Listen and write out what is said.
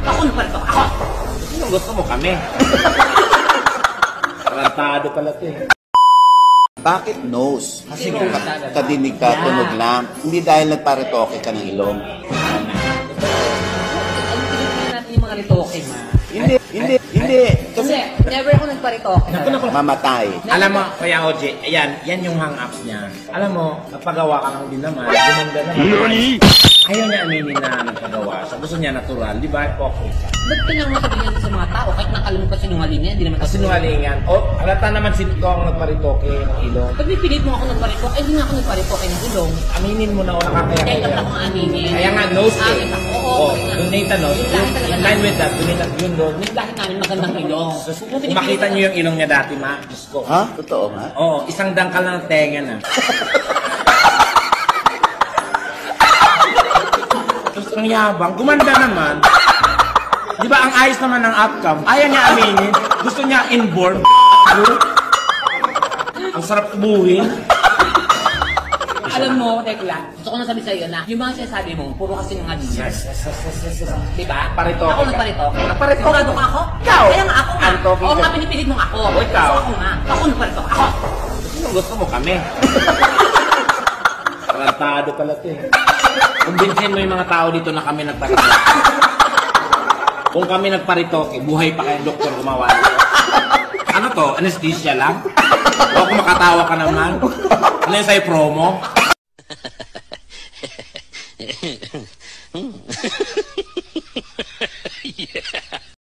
Ako nagparitok. Ako! Anong gusto mo kami? Tarantado pala ito eh. Bakit nose? Kasi kadinig ka, tunog lang. Hindi dahil nagparitoke ka ng ilong. Ano pinipili natin yung mga ritoke, ma? Hindi. Kasi never ako nagparitoke. Mamatay. Alam mo, Kuya Oji, yan yung hang-ups niya. Alam mo, napagawa ka lang din naman, gumanda naman. Ayaw niya aminin na nagpagawa siya. Gusto niya natural, di ba? Okay. Ba't kailangan masabihin sa mga tao? Kahit nakalaman pa sinungaling yan, hindi naman Kasi sinungalingan. O, halata naman sino ang nagparitoke ng ilong. Pag pipilit mo ako nagparitoke, hindi nga ako nagparitoke ng ilong. Aminin mo na o nakakaya Kaya kaya. dapat akong aminin. Kaya nga, nose eh. Amin ako. Oo, Oh, okay nga. donate na nose. Yung lahi talaga In line with that, donate yun doon. Yung lahi namin magandang ilong. Kung makita niyo yung ilong niya dati, ma, Diyos ko. Ha? Totoo nga? Oo, isang dangkal lang ng tenga na. Tapos ang yabang, gumanda naman. Di ba ang ayos naman ng outcome? Ayaw niya aminin. Gusto niya inborn. Ang sarap buhin. Alam mo, Tekla, gusto ko na sabi sa'yo na yung mga sinasabi mo, puro kasi ng Yes. Diba? Paritoke Ako ka. nagparitoke. Nagparitoke. Sigurado ka ako? Ikaw. Kaya nga ako nga. Paritoke Oo ka. nga, pinipilit mo nga ako. O, ikaw. So ako nga. Ako nagparitoke. Ako. Anong gusto mo kami? Tarantado pala ito eh. Kumbinsin mo yung mga tao dito na kami nagparitoke. Kung kami nagparitoke, buhay pa kayong doktor gumawa nito. Ano to? Anesthesia lang? O kung makatawa ka naman? Ano yung sa'yo promo?